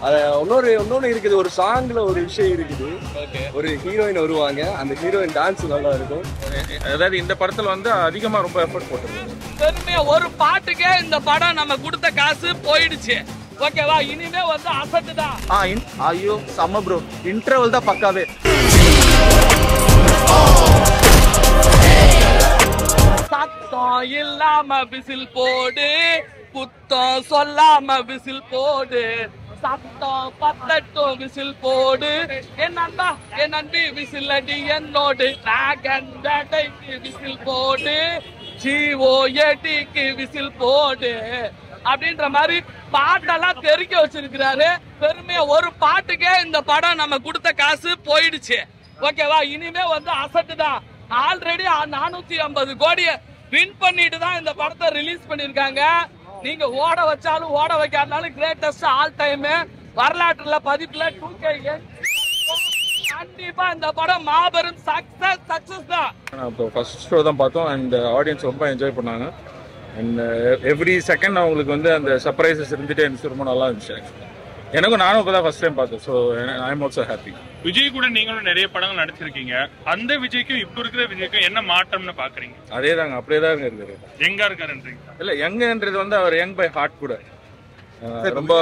அது இன்னொன்னு இருக்குது, ஒரு சாங்ல ஒரு விஷயம் இருக்குது. ஒரு ஹீரோயின் வருவாங்க, அந்த ஹீரோயின் டான்ஸ் நல்லா இருக்கும். அதாவது இந்த படத்துல வந்து அதிகமா ரொம்ப எஃபர்ட் போட்டிருக்காங்க. பெருமையா ஒரு பாட்டுக்கே இந்த படம் நம்ம கொடுத்த காசு போயிடுச்சு. ஓகேவா, இனிமே வந்து அசட்டு தான். ஐயோ செம்ம ப்ரோ, இன்டர்வல் தான் பக்காவே. சத்தம் இல்லாம விசில் போடு, குத்தம் சொல்லாம விசில் போடு, சத்தம் பத்தட்டும் விசில் போடு, என் நண்பா என் நண்பி விசில் அடி என்னோடு, டிராகன் வேட்டைக்கு விசில் போடு, GOATக்கு விசில் போடு அப்படின்ற மாதிரி பாட்டெல்லாம் தெரிக்க வச்சிருக்கிறாரு. பெருமையா ஒரு பாட்டுக்கே இந்த படம் நம்ம கொடுத்த காசு போயிடுச்சு. ஓகேவா, இனிமே வந்து அசட்டு தான். ஆல்ரெடி 450 கோடியை வின் பண்ணிட்டு தான் இந்த படத்தை ரிலீஸ் பண்ணிருக்காங்க. நீங்க ஓட வச்சாலும் ஓட வைக்காதனாலும் கிரேட்டஸ்ட் ஆல் டைம் வரலாற்றுல பதிப்புல 2K கண்டிப்பா இந்த படம் மாபெரும் சக்சஸ் தான். இப்போ ஃபர்ஸ்ட் ஷோ தான் பார்த்தோம் அண்ட் ஆடியன்ஸ் ரொம்ப என்ஜாய் பண்ணாங்க. அண்ட் எவ்ரி செகண்ட் அவங்களுக்கு வந்து அந்த சர்ப்ரைசஸ் இருந்துட்டே இருந்துச்சு. ரொம்ப நல்லா இருந்துச்சு. எனக்கும் நானும் இப்போ தான் ஃபர்ஸ்ட் டைம் பார்த்தேன். So I am also happy. Vijay கூட நீங்களும் நிறைய படங்கள் நடிச்சிருக்கீங்க. அந்த விஜய்க்கும் இப்போ இருக்கிற விஜய்க்கும் என்ன மாற்றம்னு பாக்குறீங்க? அதே தாங்க, அப்படியே தான் இருக்காரு. எங்க இருக்காருன்றீங்க? இல்லை, யங்ன்றது வந்து அவர் யங் பை ஹார்ட் கூட ரொம்ப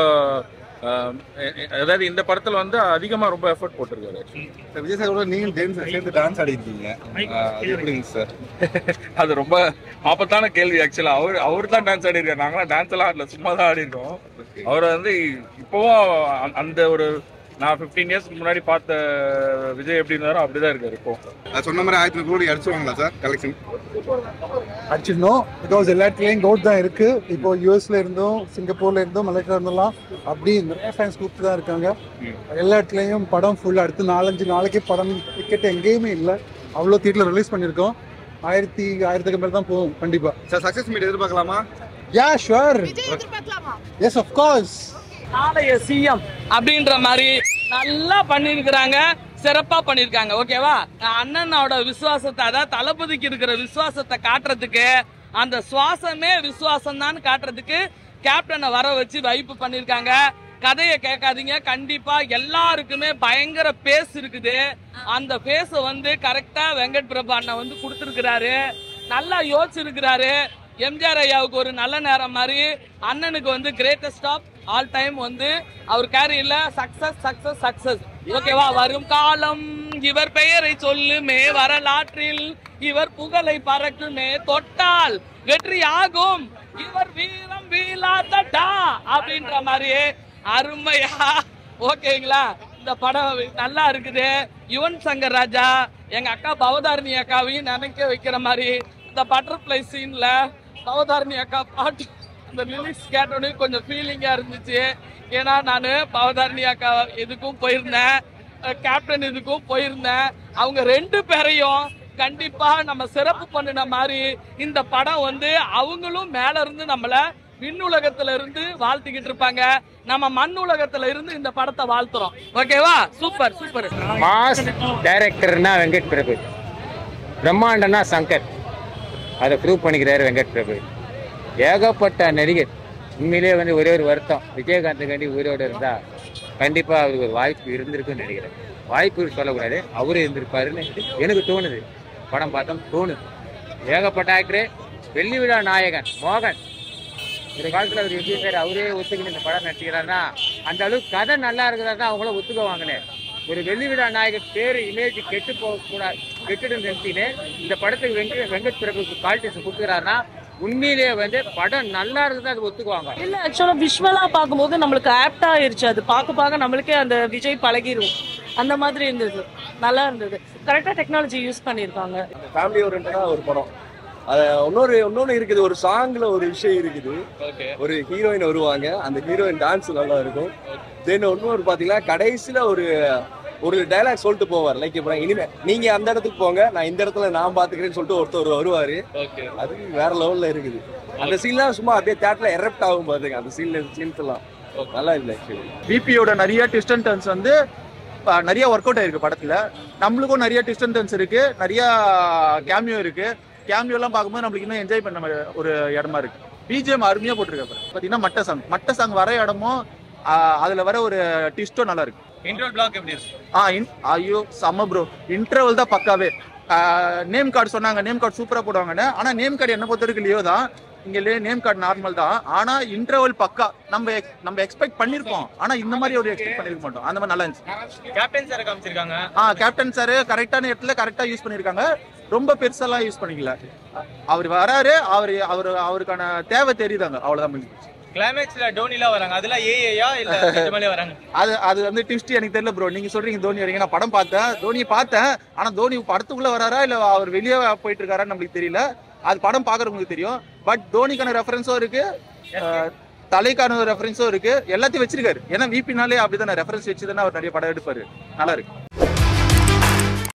அதாவது இந்த படத்துல வந்து அதிகமா ரொம்ப எஃபர்ட் போட்டிருக்காரு. விஜய் சார் கூட நீங்க சேர்ந்து டான்ஸ் ஆடி இருக்கீங்க, எப்படிங்க சார்? அது ரொம்ப ஆபத்தான கேள்வி. ஆக்சுவலா அவர் தான் டான்ஸ் ஆடி இருக்காரு. நாங்களாம் டான்ஸ் எல்லாம் ஆடல, சும்மா தான் ஆடி இருக்கோம். அவரை வந்து இப்போவும் அந்த ஒரு நான் 15 இயர்ஸ்க்கு முன்னாடி பார்த்த விஜய் எப்படி இருந்தாரோ அப்படிதான் இருக்காரு. இப்போ சொன்ன மாதிரி 1000 கோடி அடிச்சுவாங்களா சார் கலெக்ஷன்? அடிச்சிடணும். பிகாஸ் எல்லா இடத்துலையும் கோட் தான் இருக்கு. இப்போ யூஎஸ்ல இருந்தும் சிங்கப்பூர்ல இருந்தும் மலேசியா இருந்தெல்லாம் அப்படி நிறைய ஃபேன்ஸ் கூப்பிட்டு தான் இருக்காங்க. எல்லா இடத்துலையும் படம் ஃபுல். அடுத்து 4-5 நாளைக்கு படம் டிக்கெட் எங்கேயுமே இல்லை. அவ்வளோ தியேட்டர்ல ரிலீஸ் பண்ணியிருக்கோம். 1000 மேல தான் போகும் கண்டிப்பா. சார் சக்சஸ் மீட் எதிர்பார்க்கலாமா? Yeah sure, yes of course. நாளைய சிஎம் அப்படின்ற மாதிரி நல்லா பண்ணிருக்கிறாங்க, சிறப்பா பண்ணிருக்காங்க. ஓகேவா, அண்ணனோட விசுவாசத்தை, அதாவது தளபதிக்கு இருக்கிற விசுவாசத்தை காட்டுறதுக்கு, அந்த சுவாசமே விசுவாசம் தான் காட்டுறதுக்கு கேப்டனை வர வச்சு வைப்பு பண்ணிருக்காங்க. கதையை கேட்காதீங்க, கண்டிப்பா எல்லாருக்குமே பயங்கர பேஸ் இருக்குது. அந்த பேஸ வந்து கரெக்டா வெங்கட் பிரபு அண்ணன் வந்து கொடுத்துருக்கிறாரு. நல்லா யோசிச்சிருக்கிறாரு. எம்ஜிஆர் ஐயாவுக்கு ஒரு நல்ல நேரம் மாதிரி அண்ணனுக்கு வந்து கிரேட்டஸ்ட் ஆஃப் ஆல் டைம் வந்து அவர் கேரியில சக்சஸ். ஓகேவா, வரும் காலம் இவர் பெயரை சொல்லுமே, வரலாற்றில் இவர் புகழை பறக்குமே, தொட்டால் வெற்றி ஆகும், இவர் வீரம் வீழாதடா அப்படின்ற மாதிரியே அருமையா. ஓகேங்களா, இந்த படம் நல்லா இருக்குது. யுவன் சங்கர் ராஜா எங்க அக்கா பவதாரணி அக்காவையும் நினைக்க வைக்கிற மாதிரி இந்த பட்டர்ஃப்ளை சீன்ல பவதாரணி அக்கா பாட்டு அந்த லிரிக்ஸ் கேட்டோடனே கொஞ்சம் ஃபீலிங்கா இருந்துச்சு. ஏன்னா நான் பவதாரணி அக்கா இதுக்கும் போயிருந்தேன், கேப்டன் இதுக்கும் போயிருந்தேன். அவங்க 2 பேரையும் கண்டிப்பா நம்ம சிறப்பு பண்ணின மாதிரி இந்த படம் வந்து அவங்களும் மேல இருந்து நம்மள விண்ணுலகத்துல இருந்து வாழ்த்திக்கிட்டு இருப்பாங்க. நம்ம மண் உலகத்துல இருந்து இந்த படத்தை வாழ்த்துறோம். ஓகேவா, super super. Mass டைரக்டர்னா Venkat Prabhu, பிரம்மாண்டனா Shankar. அதை ப்ரூவ் பண்ணிக்கிறாரு வெங்கட் பிரபு. ஏகப்பட்ட நடிகர். உண்மையிலேயே வந்து ஒரே ஒரு வருத்தம், விஜயகாந்துக்காண்டி உயிரோடு இருந்தா கண்டிப்பா அவருக்கு ஒரு வாய்ப்பு இருந்திருக்குன்னு நினைக்கிறேன். வாய்ப்பு சொல்லக்கூடாது, அவரே இருந்திருப்பாருன்னு எனக்கு தோணுது. படம் பார்த்தோம் தோணுது. ஏகப்பட்ட ஆக்டரு. வெள்ளி விழா நாயகன் மோகன், ஒரு காலத்தில் அவர் எப்படி சார் அவரே ஒத்துக்கிட்டு இந்த படம் நடிச்சுக்கிறாருன்னா அந்த அளவுக்கு கதை நல்லா இருக்கிறதா அவங்கள ஒத்துக்குவாங்களே. ஒரு வெள்ளி விழா நாயகன் பேர் இமேஜ் கெட்டு போகக்கூடாது, கெட்டுட்டு நிறுத்தினு இந்த படத்துக்கு வெங்கட் பிரபுக்கு குவாலிட்டிஸ் கொடுக்குறாருன்னா உண்மையிலேயே வந்து படம் நல்லா இருக்குதா அது ஒத்துக்குவாங்க. இல்ல ஆக்சுவலா விஷுவலா பார்க்கும்போது நம்மளுக்கு ஆப்டா ஆயிருச்சு. அது பார்க்க நம்மளுக்கே அந்த விஜய் பழகிரும். அந்த மாதிரி இருந்தது, நல்லா இருந்தது. கரெக்டா டெக்னாலஜி யூஸ் பண்ணிருக்காங்க. ஃபேமிலி ஓரியன்டா ஒரு படம். அது இன்னொன்னு இருக்குது, ஒரு சாங்ல ஒரு விஷயம் இருக்குது. ஒரு ஹீரோயின் வருவாங்க, அந்த ஹீரோயின் டான்ஸ் நல்லா இருக்கும். தென் இன்னொரு பாத்தீங்கன்னா கடைசியில ஒரு டைலாக் சொல்லிட்டு போவார். லைக் இப்போ இனிமே நீங்க அந்த இடத்துக்கு போங்க, நான் இந்த இடத்துல நான் பாத்துக்கிறேன்னு சொல்லிட்டு ஒருத்தர் வருவாரு. அது வேற லெவல்ல இருக்குது. அந்த சீன்லாம் சும்மா அப்படியே தியேட்டர்ல எரப்ட் ஆகும் பாத்துங்க. அந்த சீன்ஸ் எல்லாம் நல்லா இல்லை. ஆக்சுவலி பிபியோட நிறைய ட்விஸ்ட் அண்ட் டர்ன்ஸ் வந்து நிறைய ஒர்க் அவுட் ஆயிருக்கு படத்துல. நம்மளுக்கும் நிறைய ட்விஸ்ட் அண்ட் டர்ன்ஸ் இருக்கு, நிறைய கேமியோ இருக்கு. கேமியோ எல்லாம் பார்க்கும்போது நம்மளுக்கு இன்னும் என்ஜாய் பண்ண ஒரு இடமா இருக்கு. பிஜிஎம் அருமையா போட்டிருக்காரு. பாத்தீங்கன்னா மட்ட சாங் வர இடமும் அதுல வர ஒரு ட்விஸ்டும் நல்லா இருக்கு. இன்டர்வல் பிளாக் எப்படி இருக்கு? ஐயோ செம்ம ப்ரோ, இன்டர்வல் தான் பக்காவே. நேம் கார்டு சொன்னாங்க, நேம் கார்டு சூப்பரா போடுவாங்கன்னு. ஆனா நேம் கார்டு என்ன பொறுத்த வரைக்கும் லியோ தான். இங்க நேம் கார்டு நார்மல் தான். ஆனா இன்டர்வல் பக்கா நம்ம எக்ஸ்பெக்ட் பண்ணிருப்போம். ஆனா இந்த மாதிரி ஒரு எக்ஸ்பெக்ட் பண்ணிருக்க மாட்டோம். அந்த மாதிரி நல்லா இருந்துச்சு. கேப்டன் சார் காமிச்சிருக்காங்க. கேப்டன் சார் கரெக்டான இடத்துல கரெக்டா யூஸ் பண்ணிருக்காங்க. ரொம்ப பெருசாலாம் யூஸ் பண்ணிக்கல. அவர் வராரு, அவருக்கான தேவை தெரியுதாங்க, அவ்வளவுதான். கிளைமேக்ஸ்ல டோனிலாம் வராங்க, அதெல்லாம் ஏஐயா இல்ல நிஜமாலே வராங்க? அது வந்து ட்விஸ்ட் எனக்கு தெரியல ப்ரோ. நீங்க சொல்றீங்க தோனி வரீங்க, நான் படம் பார்த்தேன், தோனியை பார்த்தேன். ஆனா தோனி படத்துக்குள்ள வராரா இல்ல அவர் வெளியே போயிட்டு இருக்காரான்னு நம்மளுக்கு தெரியல. அது படம் பாக்குறவங்களுக்கு தெரியும். பட் தோனிக்கான ரெஃபரன்ஸும் இருக்கு, தலைக்கான ரெஃபரன்ஸும் இருக்கு, எல்லாத்தையும் வச்சிருக்காரு. ஏன்னா விபினாலே அப்படிதானே ரெஃபரன்ஸ் வச்சுதானே அவர் நிறைய படம் எடுப்பாரு. நல்லா இருக்கு.